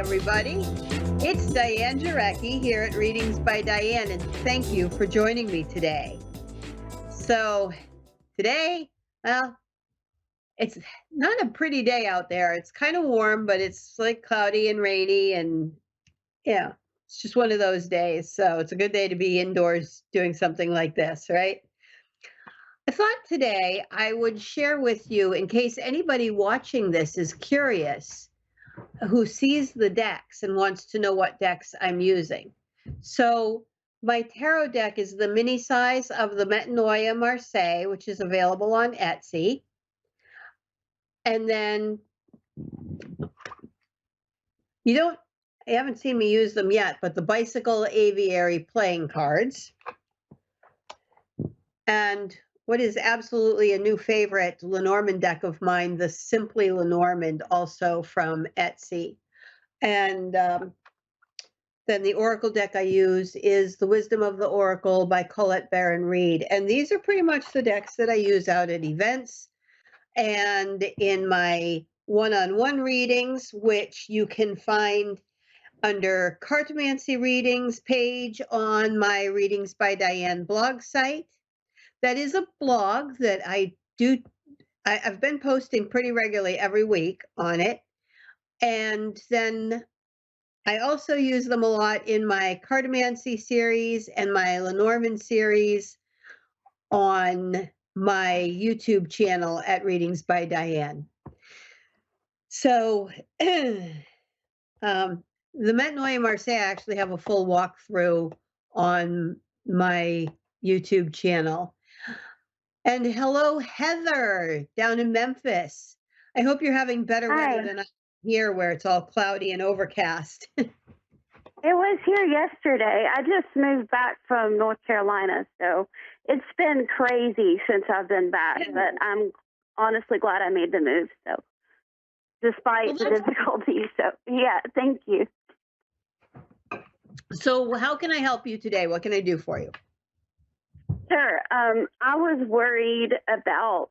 everybody. It's Diane Jarecki here at Readings by Diane, and thank you for joining me today. So today, well, it's not a pretty day out there. It's kind of warm, but it's like cloudy and rainy, and yeah, it's just one of those days. So it's a good day to be indoors doing something like this, right? I thought today I would share with you, in case anybody watching this is curious, who sees the decks and wants to know what decks I'm using. So my tarot deck is the mini size of the Metanoia Marseille, which is available on Etsy. And then you haven't seen me use them yet, but the Bicycle Aviary playing cards. And what is absolutely a new favorite Lenormand deck of mine, the Simply Lenormand, also from Etsy. And then the Oracle deck I use is the Wisdom of the Oracle by Colette Baron Reed. And these are pretty much the decks that I use out at events and in my one-on-one readings, which you can find under Cartomancy Readings page on my Readings by Diane blog site. That is a blog that I've been posting pretty regularly every week on it. And then I also use them a lot in my Cartomancy series and my Lenormand series on my YouTube channel at Readings by Diane. So the Metanoia Marseille, I actually have a full walkthrough on my YouTube channel. And hello, Heather, down in Memphis. I hope you're having better weather than I am here, where it's all cloudy and overcast. It was here yesterday. I just moved back from North Carolina, so it's been crazy since I've been back, but I'm honestly glad I made the move, so despite the difficulties. So, yeah, thank you. So how can I help you today? What can I do for you? Sure. I was worried about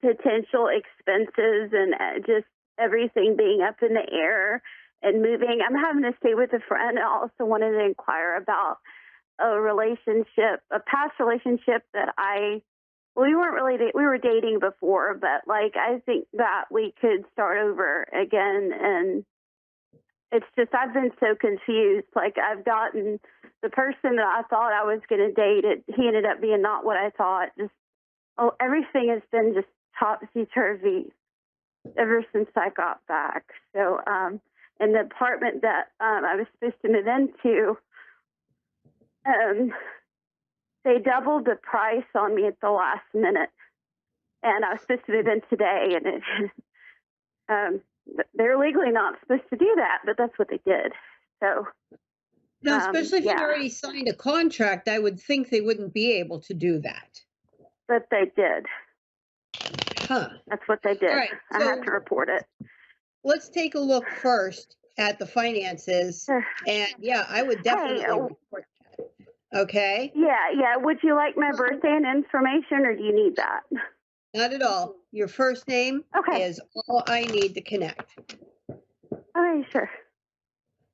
potential expenses and just everything being up in the air and moving. I'm having to stay with a friend. I also wanted to inquire about a relationship, a past relationship that we were dating before, but like, I think that we could start over again. And it's just, I've been so confused. Like, I've gotten the person that I thought I was going to date, he ended up being not what I thought. Everything has been just topsy-turvy ever since I got back. So, in the apartment that I was supposed to move into, they doubled the price on me at the last minute. And I was supposed to move in today, and they're legally not supposed to do that, but that's what they did. So, now, especially if you already signed a contract, I would think they wouldn't be able to do that. But they did. Huh. That's what they did. Right, I had to report it. Let's take a look first at the finances. And yeah, I would definitely report that. Okay? Yeah. Would you like my birthday and information, or do you need that? Not at all. Your first name is all I need to connect. Okay, sure.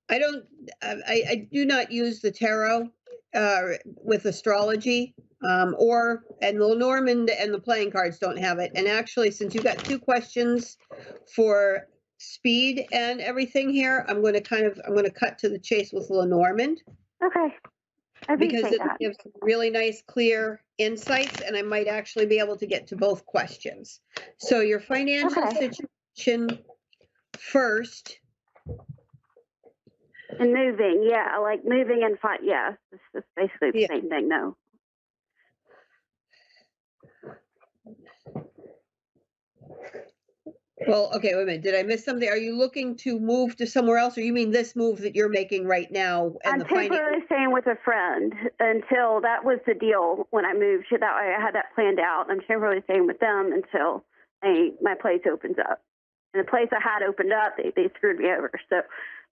I do not use the tarot with astrology, and the Lenormand and the playing cards don't have it. And actually, since you got two questions for speed and everything here, I'm going to cut to the chase with Lenormand. Okay. Because it gives really nice, clear insights, and I might actually be able to get to both questions. So your financial situation first. And moving, yeah, like moving and yeah, it's basically the same thing, no. Well, okay, wait a minute. Did I miss something? Are you looking to move to somewhere else, or you mean this move that you're making right now? And I'm temporarily staying with a friend until that was the deal when I moved. That way I had that planned out. I'm temporarily staying with them until my place opens up. And the place I had opened up, they screwed me over. So,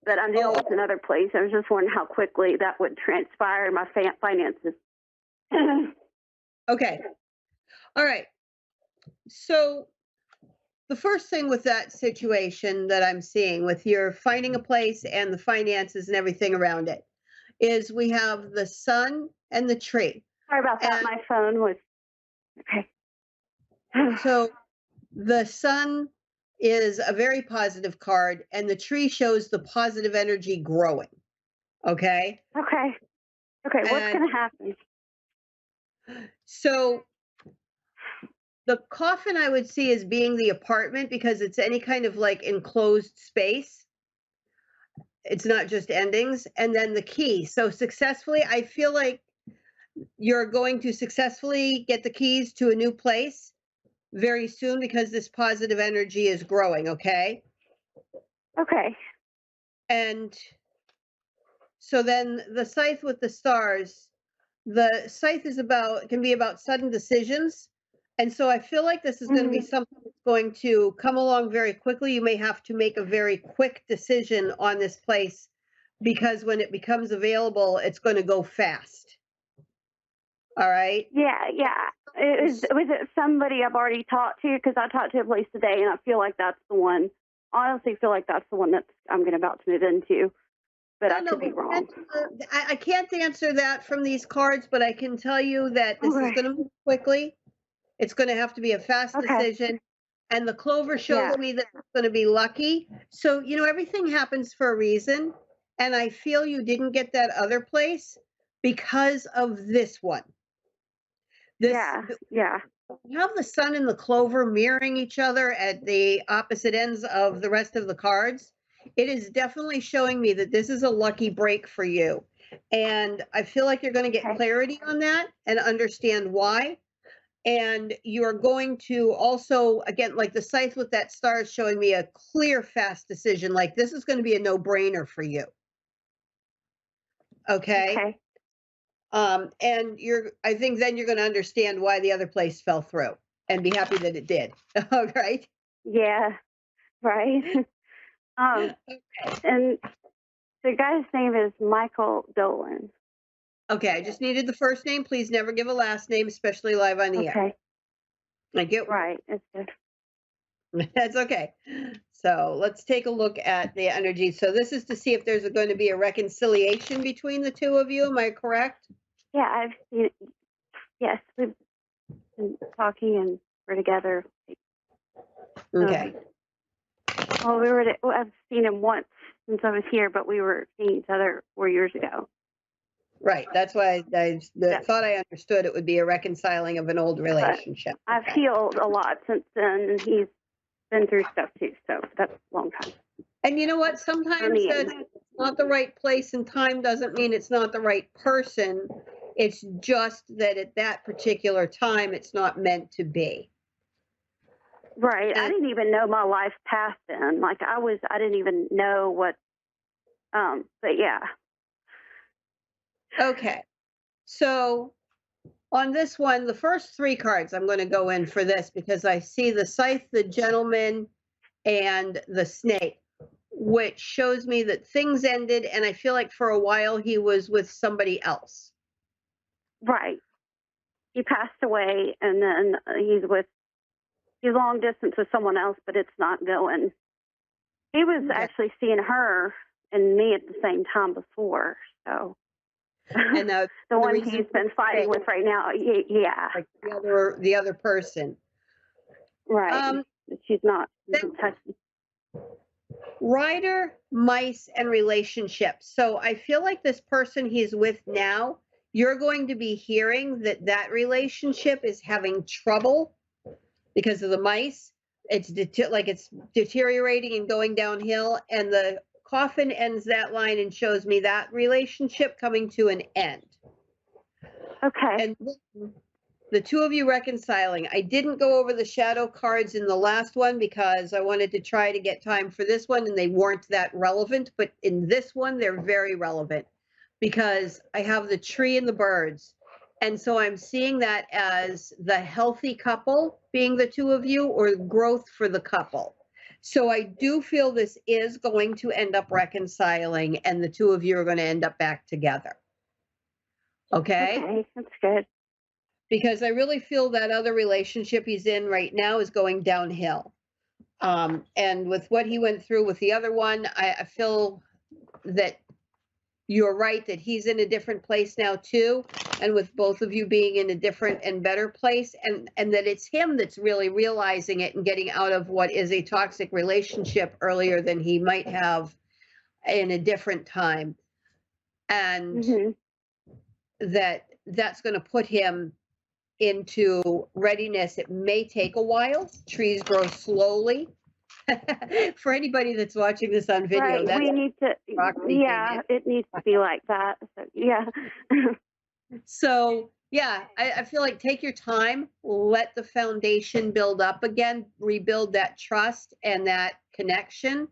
but I'm dealing with another place. I was just wondering how quickly that would transpire in my finances. Okay. All right. So the first thing with that situation that I'm seeing with your finding a place and the finances and everything around it is we have the sun and the tree. Sorry about that. And My phone was okay. so the sun is a very positive card, and the tree shows the positive energy growing. Okay. Okay. Okay. What's And going to happen? so the coffin I would see as being the apartment because it's any kind of like enclosed space. It's not just endings. And then the key. So successfully, I feel like you're going to successfully get the keys to a new place very soon because this positive energy is growing. Okay. Okay. And so then the scythe with the stars, the scythe is about, can be about sudden decisions. And so I feel like this is going to be something that's going to come along very quickly. You may have to make a very quick decision on this place because when it becomes available, it's going to go fast. All right. Yeah. Yeah. Was it somebody I've already talked to? Because I talked to a place today, and I feel like that's the one. I honestly feel like that's the one that I'm about to move into, but I could be wrong. I can't answer that from these cards, but I can tell you that this is Okay. going to move quickly. It's going to have to be a fast Okay. decision. And the clover shows Yeah. me that it's going to be lucky. So, you know, everything happens for a reason. And I feel you didn't get that other place because of this one. Yeah. Yeah. You have the sun and the clover mirroring each other at the opposite ends of the rest of the cards. It is definitely showing me that this is a lucky break for you. And I feel like you're going to get Okay. clarity on that and understand why. And you're going to also, again, like the scythe with that star is showing me a clear, fast decision. Like this is going to be a no-brainer for you. Okay. Okay. And I think then you're going to understand why the other place fell through and be happy that it did. All right. Yeah. Right. Okay. And the guy's name is Michael Dolan. Okay. I just needed the first name. Please never give a last name, especially live on the air. Okay. Thank you. Right. It's good. That's okay. So let's take a look at the energy. So this is to see if there's going to be a reconciliation between the two of you. Am I correct? Yeah, I've seen it. Yes, we've been talking and we're together. Okay. I've seen him once since I was here, but we were seeing each other 4 years ago. Right. That's why I thought I understood it would be a reconciling of an old relationship. But I've healed a lot since then, and he's been through stuff too, so that's a long time. And you know what? Sometimes it's not the right place and time doesn't mean it's not the right person. It's just that at that particular time, it's not meant to be. Right. I didn't even know my life past then. Like I didn't even know what, but yeah. Okay. So on this one, the first three cards, I'm going to go in for this because I see the scythe, the gentleman, and the snake, which shows me that things ended. And I feel like for a while he was with somebody else. Right. He passed away, and then he's long distance with someone else, but it's not going. He was actually seeing her and me at the same time before, so. And the one he's been fighting with right now, yeah. Like the other person. Right. She's not touching. Rider, mice, and relationships. So I feel like this person he's with now, you're going to be hearing that relationship is having trouble because of the mice. It's deteriorating and going downhill. And the coffin ends that line and shows me that relationship coming to an end. Okay. And the two of you reconciling. I didn't go over the shadow cards in the last one because I wanted to try to get time for this one and they weren't that relevant. But in this one, they're very relevant because I have the tree and the birds. And so I'm seeing that as the healthy couple being the two of you or growth for the couple. So I do feel this is going to end up reconciling and the two of you are going to end up back together. Okay? Okay, that's good. Because I really feel that other relationship he's in right now is going downhill. And with what he went through with the other one, I feel that you're right that he's in a different place now too. And with both of you being in a different and better place, and that it's him that's really realizing it and getting out of what is a toxic relationship earlier than he might have in a different time. And that's going to put him into readiness. It may take a while. Trees grow slowly. For anybody that's watching this on video, right. We need to, yeah, it needs to be like that. So, yeah. So, yeah, I feel like take your time, let the foundation build up again, rebuild that trust and that connection.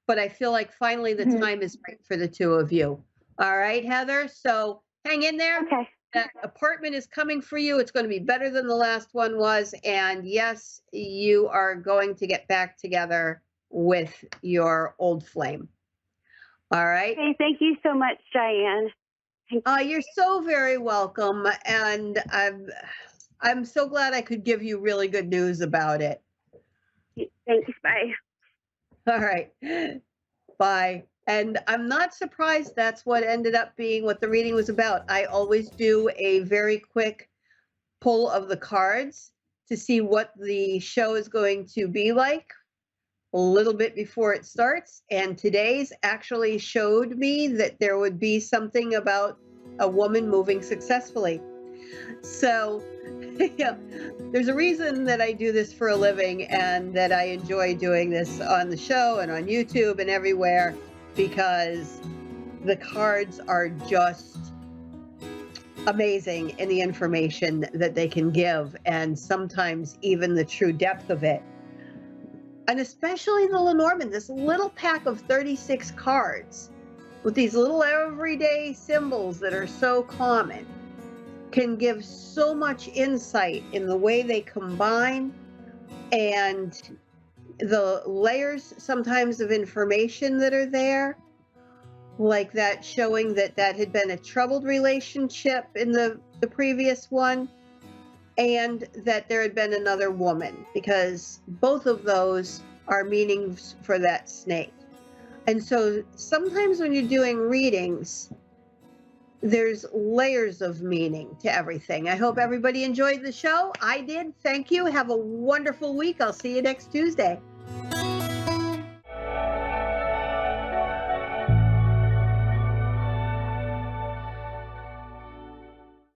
But I feel like finally the time is right for the two of you. All right, Heather. So hang in there. Okay. That apartment is coming for you. It's going to be better than the last one was. And yes, you are going to get back together with your old flame. All right. Okay. Thank you so much, Diane. You're so very welcome. And I'm so glad I could give you really good news about it. Thanks. Bye. All right. Bye. And I'm not surprised that's what ended up being what the reading was about. I always do a very quick pull of the cards to see what the show is going to be like a little bit before it starts. And today's actually showed me that there would be something about a woman moving successfully. So yeah, there's a reason that I do this for a living and that I enjoy doing this on the show and on YouTube and everywhere, because the cards are just amazing in the information that they can give, and sometimes even the true depth of it. And especially the Lenormand, this little pack of 36 cards with these little everyday symbols that are so common can give so much insight in the way they combine and the layers sometimes of information that are there, like that showing that had been a troubled relationship in the previous one, and that there had been another woman, because both of those are meanings for that snake. And so sometimes when you're doing readings, there's layers of meaning to everything. I hope everybody enjoyed the show. I did. Thank you. Have a wonderful week. I'll see you next Tuesday.